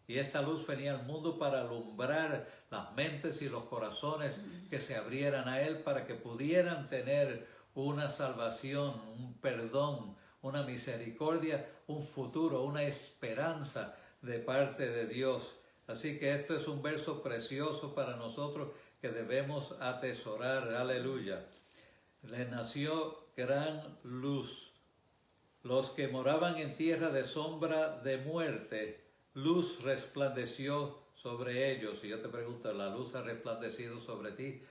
Y esta luz venía al mundo para alumbrar las mentes y los corazones que se abrieran a Él para que pudieran tener una salvación, un perdón, una misericordia, un futuro, una esperanza de parte de Dios. Así que esto es un verso precioso para nosotros que debemos atesorar. Aleluya. Le nació gran luz. Los que moraban en tierra de sombra de muerte, luz resplandeció sobre ellos. Y yo te pregunto, ¿la luz ha resplandecido sobre ti?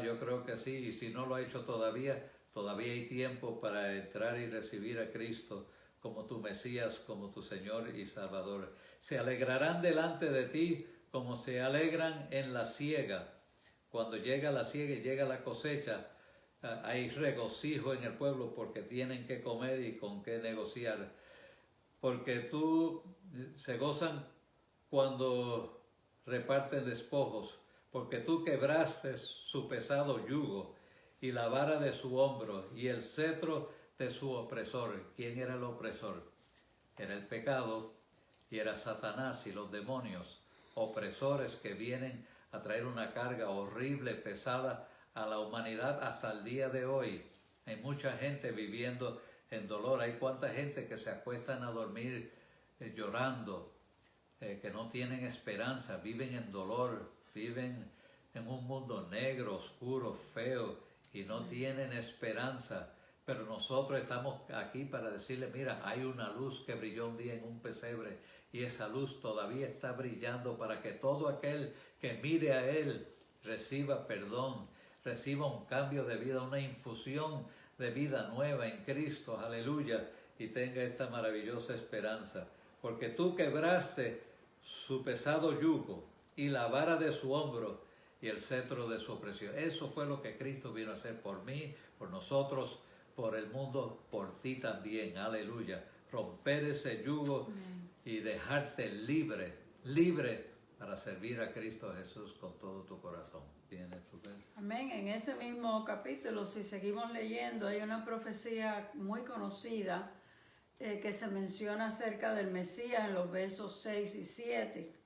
Yo creo que sí. Y si no lo ha hecho todavía, todavía hay tiempo para entrar y recibir a Cristo como tu Mesías, como tu Señor y Salvador. Se alegrarán delante de ti como se alegran en la siega. Cuando llega la siega y llega la cosecha, hay regocijo en el pueblo porque tienen que comer y con qué negociar. Porque se gozan cuando reparten despojos, porque tú quebraste su pesado yugo y la vara de su hombro y el cetro de su opresor. ¿Quién era el opresor? Era el pecado y era Satanás y los demonios, opresores que vienen a traer una carga horrible, pesada a la humanidad hasta el día de hoy. Hay mucha gente viviendo en dolor. Hay cuánta gente que se acuestan a dormir llorando, que no tienen esperanza, viven en dolor, viven en un mundo negro, oscuro, feo y no tienen esperanza. Pero nosotros estamos aquí para decirle, mira, hay una luz que brilló un día en un pesebre y esa luz todavía está brillando para que todo aquel que mire a Él reciba perdón, reciba un cambio de vida, una infusión de vida nueva en Cristo, aleluya, y tenga esta maravillosa esperanza. Porque tú quebraste su pesado yugo y la vara de su hombro y el cetro de su opresión. Eso fue lo que Cristo vino a hacer por mí, por nosotros, por el mundo, por ti también, aleluya. Romper ese yugo y dejarte libre, libre para servir a Cristo Jesús con todo tu corazón. Amén. En ese mismo capítulo, si seguimos leyendo, hay una profecía muy conocida que se menciona acerca del Mesías en los versos 6 y 7,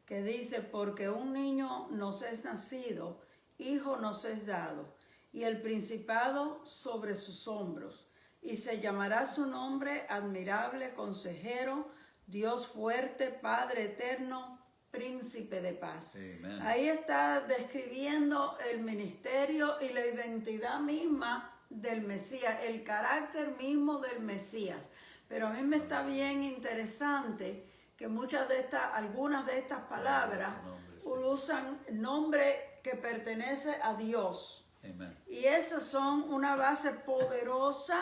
que dice, porque un niño nos es nacido, hijo nos es dado, y el principado sobre sus hombros, y se llamará su nombre admirable, consejero, Dios fuerte, Padre eterno, príncipe de paz. Amen. Ahí está describiendo el ministerio y la identidad misma del Mesías, el carácter mismo del Mesías. Pero a mí me está bien interesante que algunas de estas palabras usan nombre que pertenece a Dios. Amen. Y esas son una base poderosa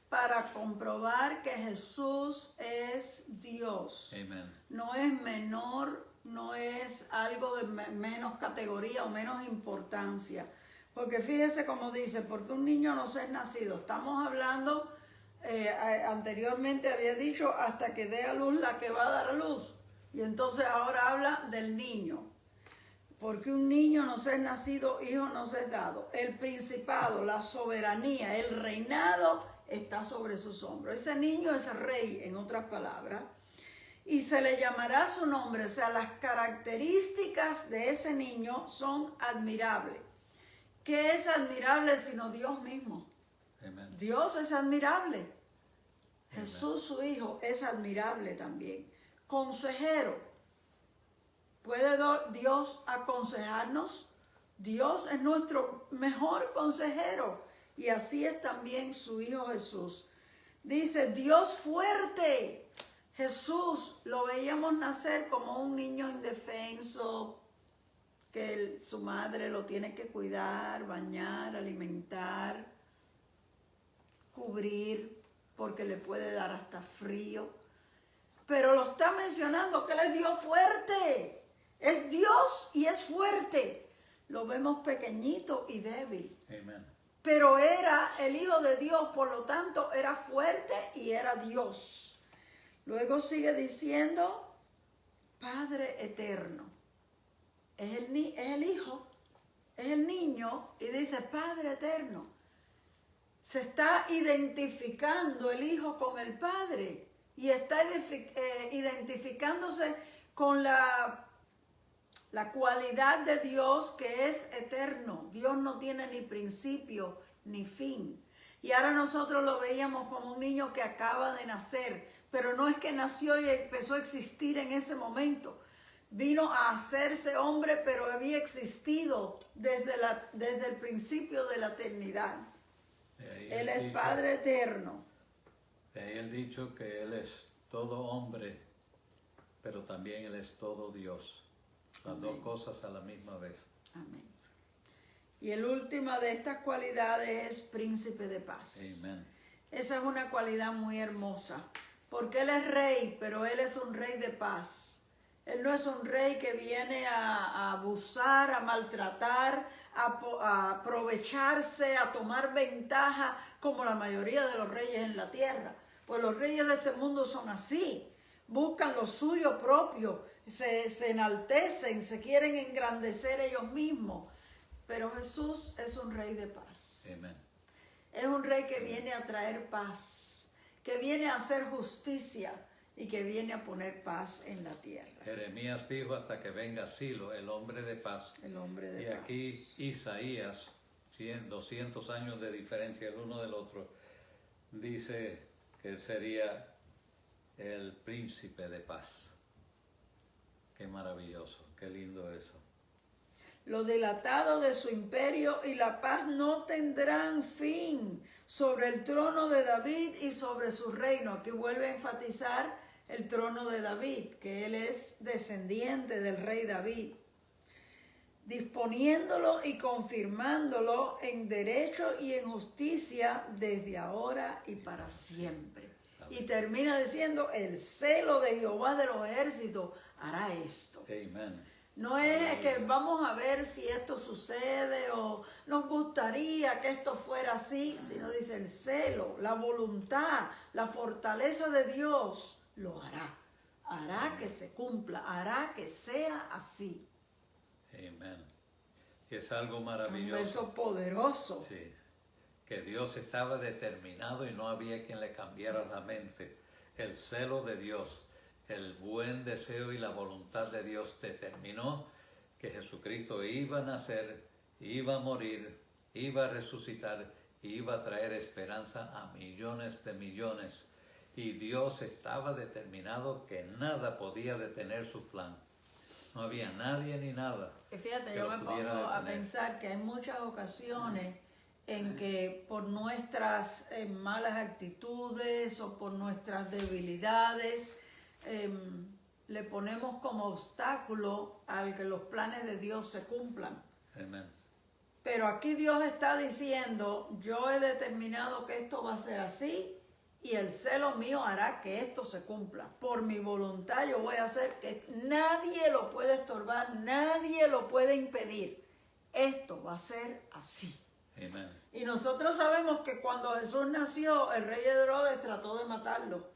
para comprobar que Jesús es Dios. Amen. No es menor, no es algo de menos categoría o menos importancia. Porque fíjese cómo dice, porque un niño nos es nacido. Estamos hablando, anteriormente había dicho, hasta que dé a luz la que va a dar a luz. Y entonces ahora habla del niño. Porque un niño nos es nacido, hijo nos es dado. El principado, la soberanía, el reinado está sobre sus hombros. Ese niño es rey, en otras palabras. y se le llamará su nombre. O sea, las características de ese niño son admirables. ¿Qué es admirable sino Dios mismo? Amen. Dios es admirable. Jesús, su Hijo, es admirable también. Consejero. ¿Puede Dios aconsejarnos? Dios es nuestro mejor consejero. Y así es también su Hijo Jesús. Dice, Dios fuerte. Jesús lo veíamos nacer como un niño indefenso, que su madre lo tiene que cuidar, bañar, alimentar, cubrir, porque le puede dar hasta frío. Pero lo está mencionando que Él es Dios fuerte. Es Dios y es fuerte. Lo vemos pequeñito y débil. Amen. Pero era el Hijo de Dios, por lo tanto era fuerte y era Dios. Luego sigue diciendo, Padre eterno. Es el Hijo, es el niño, y dice Padre eterno. Se está identificando el Hijo con el Padre y está identificándose con la cualidad de Dios que es eterno. Dios no tiene ni principio ni fin. Y ahora nosotros lo veíamos como un niño que acaba de nacer, pero no es que nació y empezó a existir en ese momento. Vino a hacerse hombre, pero había existido desde el principio de la eternidad. Él es Padre eterno. De ahí el dicho que Él es todo hombre, pero también Él es todo Dios. Las Amén. dos cosas a la misma vez. Amén. Y el último de estas cualidades es príncipe de paz. Amen. Esa es una cualidad muy hermosa, porque Él es rey, pero Él es un rey de paz. Él no es un rey que viene a abusar, a maltratar, a aprovecharse, a tomar ventaja, como la mayoría de los reyes en la tierra. Pues los reyes de este mundo son así, buscan lo suyo propio, se enaltecen, se quieren engrandecer ellos mismos. Pero Jesús es un rey de paz. Amen. Es un rey que viene a traer paz, que viene a hacer justicia y que viene a poner paz en la tierra. Jeremías dijo hasta que venga Silo, el hombre de paz. El hombre de Y paz. aquí Isaías, 200 años de diferencia el uno del otro, dice que él sería el príncipe de paz. Qué maravilloso, qué lindo eso. Lo dilatado de su imperio y la paz no tendrán fin sobre el trono de David y sobre su reino. Aquí vuelve a enfatizar el trono de David, que él es descendiente del rey David, disponiéndolo y confirmándolo en derecho y en justicia desde ahora y para siempre. Y termina diciendo, el celo de Jehová de los ejércitos hará esto. Amen. No es que vamos a ver si esto sucede o nos gustaría que esto fuera así, sino dice el celo, la voluntad, la fortaleza de Dios lo hará. Hará que se cumpla, hará que sea así. Amén. Y es algo Un maravilloso. verso poderoso. Sí, que Dios estaba determinado y no había quien le cambiara la mente. El celo de Dios, el buen deseo y la voluntad de Dios determinó que Jesucristo iba a nacer, iba a morir, iba a resucitar, iba a traer esperanza a millones de millones. Y Dios estaba determinado que nada podía detener su plan. No había nadie ni nada. Y fíjate, que yo lo me pudiera pongo a detener. pensar que hay muchas ocasiones en que por nuestras malas actitudes o por nuestras debilidades le ponemos como obstáculo al que los planes de Dios se cumplan. Amén. Pero aquí Dios está diciendo, yo he determinado que esto va a ser así y el celo mío hará que esto se cumpla. Por mi voluntad yo voy a hacer que nadie lo puede estorbar, nadie lo puede impedir. Esto va a ser así. Amén. Y nosotros sabemos que cuando Jesús nació, el rey Herodes trató de matarlo.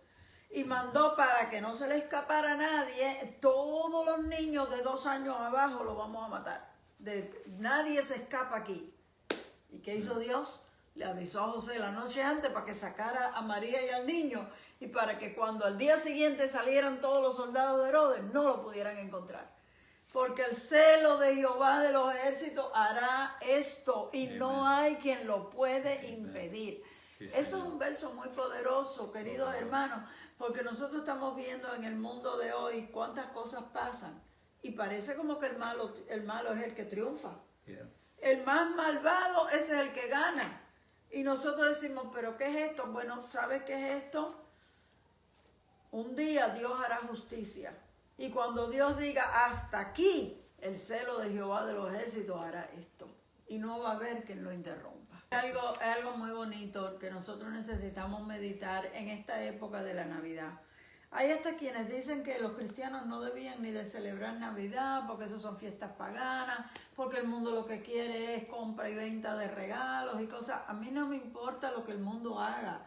Y mandó para que no se le escapara a nadie, todos los niños de 2 años abajo los vamos a matar. Nadie se escapa aquí. ¿Y qué hizo Dios? Le avisó a José la noche antes para que sacara a María y al niño y para que cuando al día siguiente salieran todos los soldados de Herodes no lo pudieran encontrar. Porque el celo de Jehová de los ejércitos hará esto y Amén. No hay quien lo puede impedir. Sí, Eso es Señor. un verso muy poderoso, queridos hermanos, porque nosotros estamos viendo en el mundo de hoy cuántas cosas pasan y parece como que el malo es el que triunfa. Yeah. El más malvado ese es el que gana. Y nosotros decimos, ¿pero qué es esto? Bueno, ¿sabe qué es esto? Un día Dios hará justicia. Y cuando Dios diga hasta aquí, el celo de Jehová de los ejércitos hará esto. Y no va a haber quien lo interrumpa. Es algo muy bonito que nosotros necesitamos meditar en esta época de la Navidad. Hay hasta quienes dicen que los cristianos no debían ni de celebrar Navidad porque eso son fiestas paganas, porque el mundo lo que quiere es compra y venta de regalos y cosas. A mí no me importa lo que el mundo haga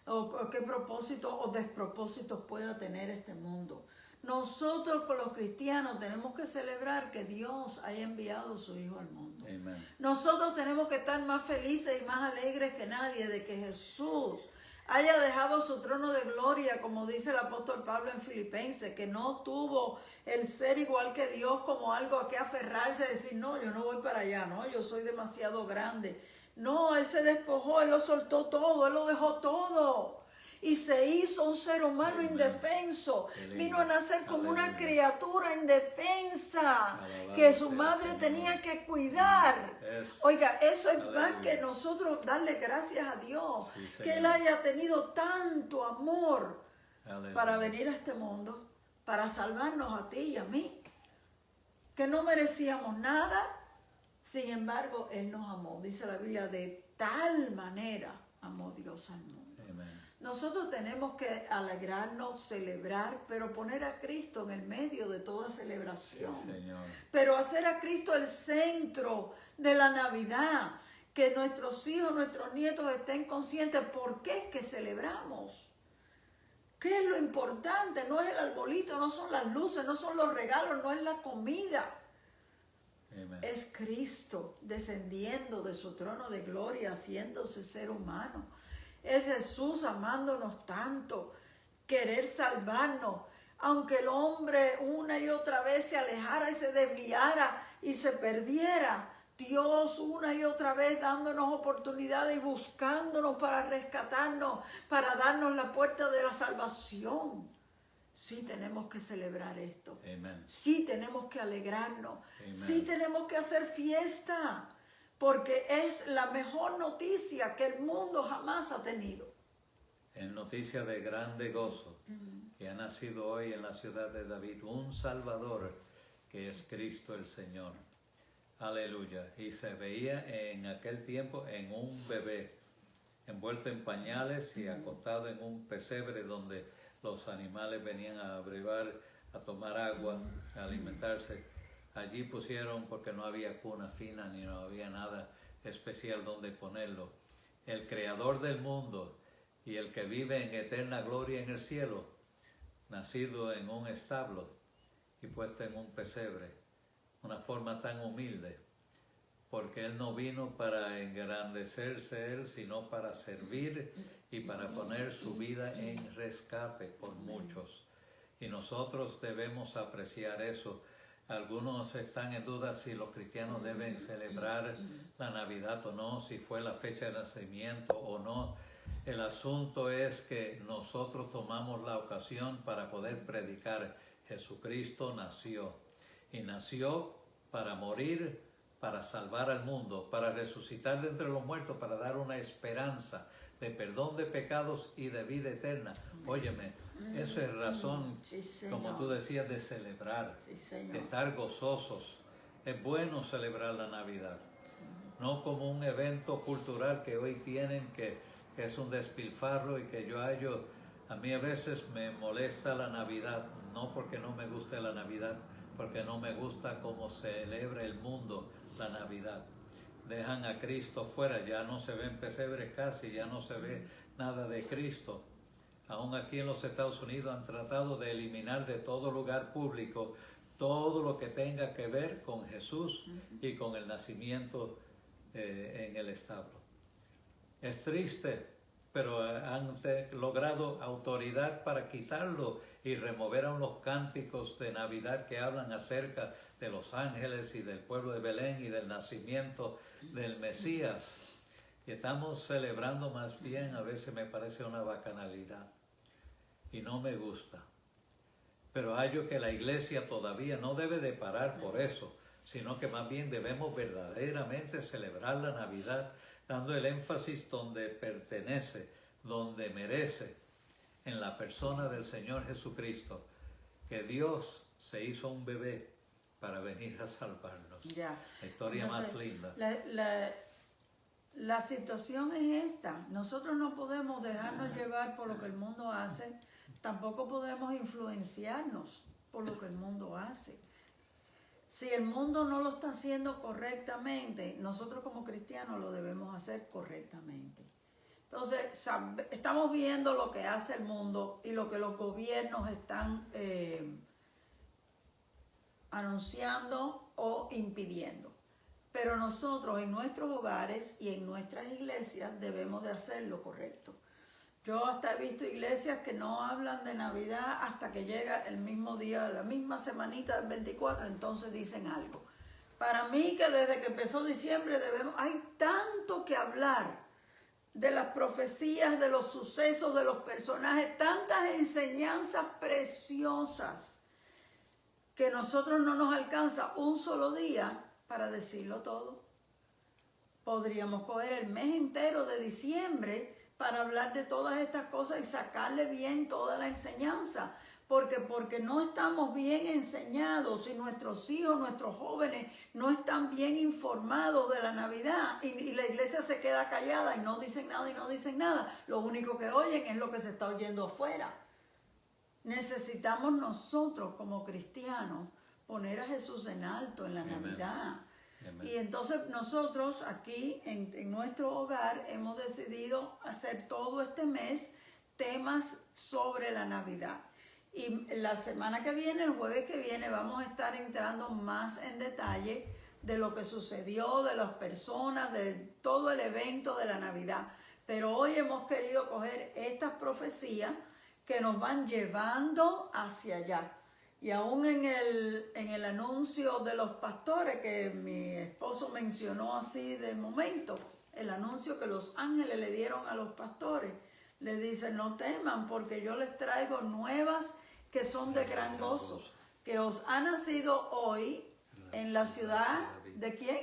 o qué propósitos o despropósitos pueda tener este mundo. Nosotros los cristianos tenemos que celebrar que Dios haya enviado a su Hijo al mundo. Amen. Nosotros tenemos que estar más felices y más alegres que nadie de que Jesús haya dejado su trono de gloria, como dice el apóstol Pablo en Filipenses, que no tuvo el ser igual que Dios como algo a que aferrarse, decir, no, yo no voy para allá, no, yo soy demasiado grande. No, Él se despojó, Él lo soltó todo, Él lo dejó todo. Y se hizo un ser humano Amén. Indefenso. Vino a nacer como una Aleluya. criatura indefensa Alabado que su sea madre el tenía Señor. que cuidar. Eso. Oiga, eso es Aleluya. más que nosotros darle gracias a Dios. Sí, Que Señor. Él haya tenido tanto amor Aleluya. para venir a este mundo, para salvarnos a ti y a mí. Que no merecíamos nada, sin embargo, Él nos amó. Dice la Biblia, de tal manera amó Dios al mundo. Amen. Nosotros tenemos que alegrarnos, celebrar, pero poner a Cristo en el medio de toda Sí, celebración. Señor. Pero hacer a Cristo el centro de la Navidad. Que nuestros hijos, nuestros nietos estén conscientes por qué es que celebramos. ¿Qué es lo importante? No es el arbolito, no son las luces, no son los regalos, no es la comida. Amen. Es Cristo descendiendo de su trono de gloria, haciéndose ser humano. Es Jesús amándonos tanto, querer salvarnos. Aunque el hombre una y otra vez se alejara y se desviara y se perdiera, Dios una y otra vez dándonos oportunidades y buscándonos para rescatarnos, para darnos la puerta de la salvación. Sí tenemos que celebrar esto. Amen. Sí tenemos que alegrarnos. Amen. Sí tenemos que hacer fiesta. Porque es la mejor noticia que el mundo jamás ha tenido. En noticia de grande gozo, que ha nacido hoy en la ciudad de David un Salvador, que es Cristo el Señor. Aleluya. Y se veía en aquel tiempo en un bebé, envuelto en pañales y acostado en un pesebre donde los animales venían a brevar, a tomar agua, a alimentarse. Allí pusieron, porque no había cuna fina ni no había nada especial donde ponerlo, el creador del mundo y el que vive en eterna gloria en el cielo, nacido en un establo y puesto en un pesebre, una forma tan humilde, porque Él no vino para engrandecerse Él, sino para servir y para poner su vida en rescate por muchos. Y nosotros debemos apreciar eso. Algunos están en duda si los cristianos deben celebrar la Navidad o no, si fue la fecha de nacimiento o no. El asunto es que nosotros tomamos la ocasión para poder predicar. Jesucristo nació y nació para morir, para salvar al mundo, para resucitar de entre los muertos, para dar una esperanza de perdón de pecados y de vida eterna. Óyeme, eso es razón, Sí, Señor. como tú decías, de celebrar, Sí, Señor. de estar gozosos. Es bueno celebrar la Navidad, no como un evento cultural que hoy tienen que es un despilfarro y que a mí a veces me molesta la Navidad, no porque no me guste la Navidad, porque no me gusta cómo celebra el mundo la Navidad. Dejan a Cristo fuera, ya no se ven pesebres casi, ya no se ve nada de Cristo. Aún aquí en los Estados Unidos han tratado de eliminar de todo lugar público todo lo que tenga que ver con Jesús y con el nacimiento en el establo. Es triste, pero han logrado autoridad para quitarlo y remover los cánticos de Navidad que hablan acerca de los ángeles y del pueblo de Belén y del nacimiento del Mesías. Y estamos celebrando más bien, a veces me parece una bacanalidad y no me gusta. Pero hallo que la iglesia todavía no debe de parar por eso, sino que más bien debemos verdaderamente celebrar la Navidad, dando el énfasis donde pertenece, donde merece, en la persona del Señor Jesucristo, que Dios se hizo un bebé para venir a salvarnos. Ya. La historia más linda. La situación es esta. Nosotros no podemos dejarnos llevar por lo que el mundo hace, tampoco podemos influenciarnos por lo que el mundo hace. Si el mundo no lo está haciendo correctamente, nosotros como cristianos lo debemos hacer correctamente. Entonces, estamos viendo lo que hace el mundo y lo que los gobiernos están anunciando o impidiendo. Pero nosotros en nuestros hogares y en nuestras iglesias debemos de hacer lo correcto. Yo hasta he visto iglesias que no hablan de Navidad hasta que llega el mismo día, la misma semanita del 24, entonces dicen algo. Para mí que desde que empezó diciembre hay tanto que hablar de las profecías, de los sucesos, de los personajes, tantas enseñanzas preciosas que nosotros no nos alcanza un solo día para decirlo todo. Podríamos coger el mes entero de diciembre para hablar de todas estas cosas y sacarle bien toda la enseñanza, porque no estamos bien enseñados y nuestros hijos, nuestros jóvenes no están bien informados de la Navidad y la iglesia se queda callada y no dicen nada y no dicen nada. Lo único que oyen es lo que se está oyendo afuera. Necesitamos nosotros como cristianos poner a Jesús en alto en la Navidad. Amén. Y entonces nosotros aquí en nuestro hogar hemos decidido hacer todo este mes temas sobre la Navidad. Y la semana que viene, el jueves que viene, vamos a estar entrando más en detalle de lo que sucedió, de las personas, de todo el evento de la Navidad. Pero hoy hemos querido coger estas profecías que nos van llevando hacia allá. Y aún en el anuncio de los pastores que mi esposo mencionó así de momento, el anuncio que los ángeles le dieron a los pastores, le dicen: no teman, porque yo les traigo nuevas que son de gran gozo, que os ha nacido hoy en la ciudad de ¿quién?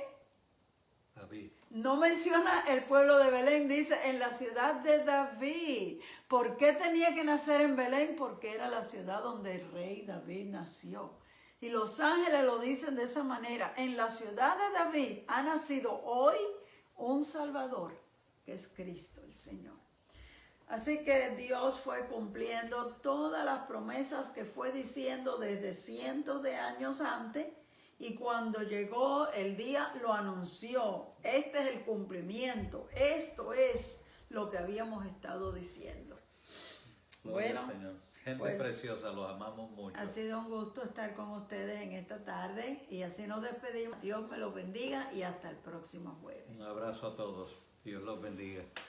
David. No menciona el pueblo de Belén, dice en la ciudad de David. ¿Por qué tenía que nacer en Belén? Porque era la ciudad donde el rey David nació. Y los ángeles lo dicen de esa manera: en la ciudad de David ha nacido hoy un Salvador, que es Cristo el Señor. Así que Dios fue cumpliendo todas las promesas que fue diciendo desde cientos de años antes. Y cuando llegó el día, lo anunció. Este es el cumplimiento. Esto es lo que habíamos estado diciendo. Gloria Bueno, al Señor. Gente pues, preciosa, los amamos mucho. ha sido un gusto estar con ustedes en esta tarde. Y así nos despedimos. Dios me los bendiga y hasta el próximo jueves. Un abrazo a todos. Dios los bendiga.